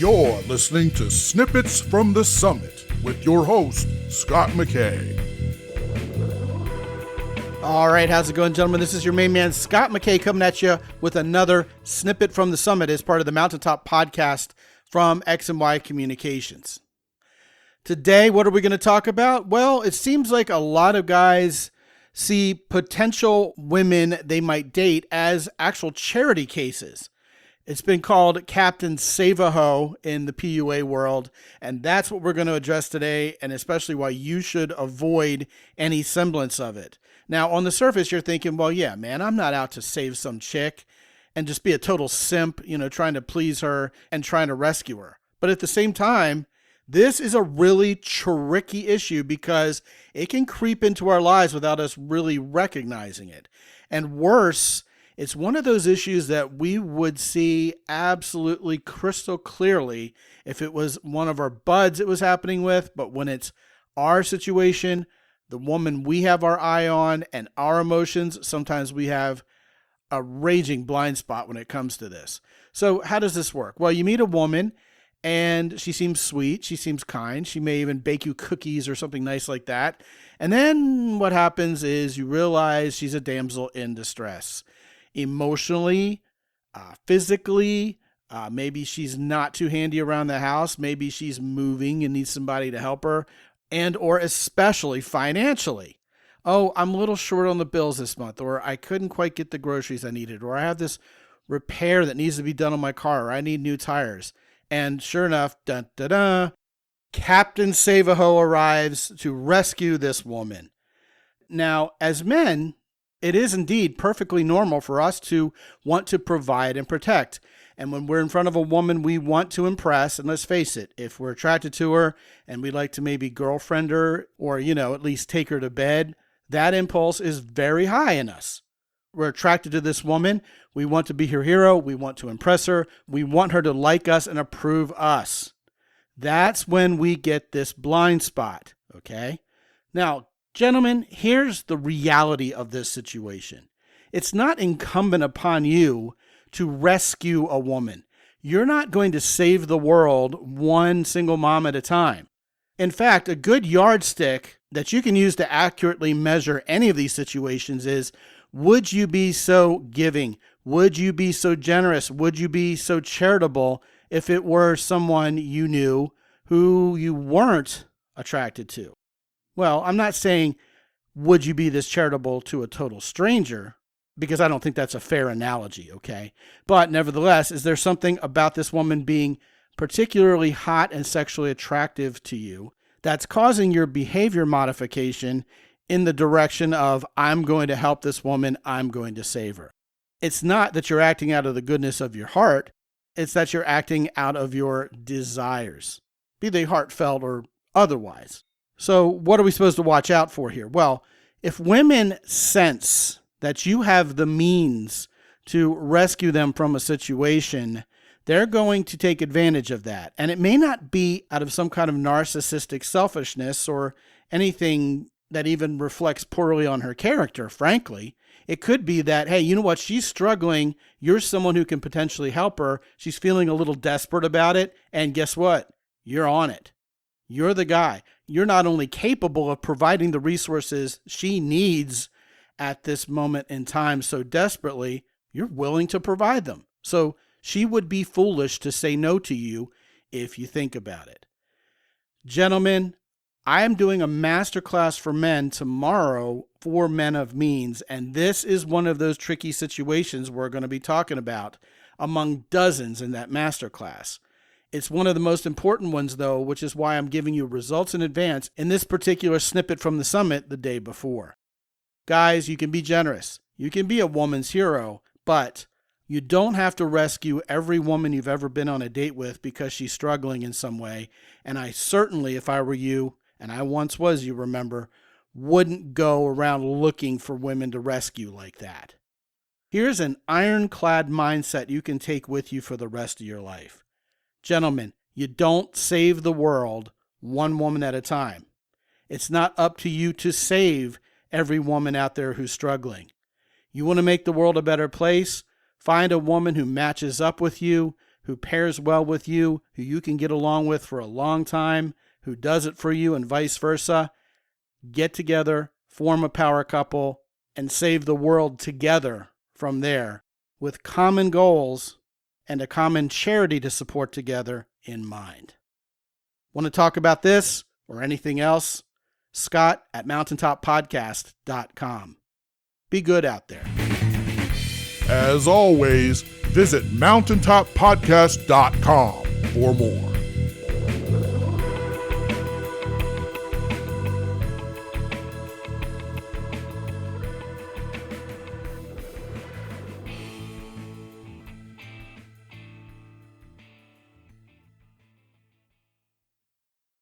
You're listening to Snippets from the Summit with your host, Scott McKay. All right, how's it going, gentlemen? This is your main man, Scott McKay, coming at you with another Snippet from the Summit as part of the Mountaintop podcast from X&Y Communications. Today, what are we going to talk about? Well, it seems like a lot of guys see potential women they might date as actual charity cases. It's been called Captain Save-A-Ho in the PUA world, and that's what we're going to address today, and especially why you should avoid any semblance of it. Now, on the surface, you're thinking, well, yeah, man, I'm not out to save some chick and just be a total simp, trying to please her and trying to rescue her. But at the same time, this is a really tricky issue because it can creep into our lives without us really recognizing it. And worse, it's one of those issues that we would see absolutely crystal clearly if it was one of our buds it was happening with, but when it's our situation, the woman we have our eye on and our emotions, sometimes we have a raging blind spot when it comes to this. So how does this work? Well, you meet a woman and she seems sweet, she seems kind, she may even bake you cookies or something nice like that. And then what happens is you realize she's a damsel in distress. Emotionally, physically, maybe she's not too handy around the house. Maybe she's moving and needs somebody to help her, and or especially financially. Oh, I'm a little short on the bills this month, or I couldn't quite get the groceries I needed, or I have this repair that needs to be done on my car, or I need new tires. And sure enough, Captain Save-A-Ho arrives to rescue this woman. Now, as men, it is indeed perfectly normal for us to want to provide and protect. And when we're in front of a woman we want to impress, and let's face it, if we're attracted to her and we'd like to maybe girlfriend her or, at least take her to bed, that impulse is very high in us. We're attracted to this woman. We want to be her hero. We want to impress her. We want her to like us and approve us. That's when we get this blind spot, okay? Now, gentlemen, here's the reality of this situation. It's not incumbent upon you to rescue a woman. You're not going to save the world one single mom at a time. In fact, a good yardstick that you can use to accurately measure any of these situations is, would you be so giving? Would you be so generous? Would you be so charitable if it were someone you knew who you weren't attracted to? Well, I'm not saying, would you be this charitable to a total stranger? Because I don't think that's a fair analogy, okay? But nevertheless, is there something about this woman being particularly hot and sexually attractive to you that's causing your behavior modification in the direction of, I'm going to help this woman, I'm going to save her? It's not that you're acting out of the goodness of your heart, it's that you're acting out of your desires, be they heartfelt or otherwise. So what are we supposed to watch out for here? Well, if women sense that you have the means to rescue them from a situation, they're going to take advantage of that. And it may not be out of some kind of narcissistic selfishness or anything that even reflects poorly on her character, frankly. It could be that, hey, you know what? She's struggling. You're someone who can potentially help her. She's feeling a little desperate about it. And guess what? You're on it. You're the guy. You're not only capable of providing the resources she needs at this moment in time so desperately, you're willing to provide them. So she would be foolish to say no to you if you think about it. Gentlemen, I am doing a masterclass for men tomorrow for men of means, and this is one of those tricky situations we're going to be talking about among dozens in that masterclass. It's one of the most important ones, though, which is why I'm giving you results in advance in this particular snippet from the summit the day before. Guys, you can be generous. You can be a woman's hero, but you don't have to rescue every woman you've ever been on a date with because she's struggling in some way. And I certainly, if I were you, and I once was, you remember, wouldn't go around looking for women to rescue like that. Here's an ironclad mindset you can take with you for the rest of your life. Gentlemen, you don't save the world one woman at a time. It's not up to you to save every woman out there who's struggling. You want to make the world a better place? Find a woman who matches up with you, who pairs well with you, who you can get along with for a long time, who does it for you and vice versa. Get together, form a power couple, and save the world together from there with common goals and a common charity to support together in mind. Want to talk about this or anything else? Scot at mountaintoppodcast.com. Be good out there. As always, visit mountaintoppodcast.com for more.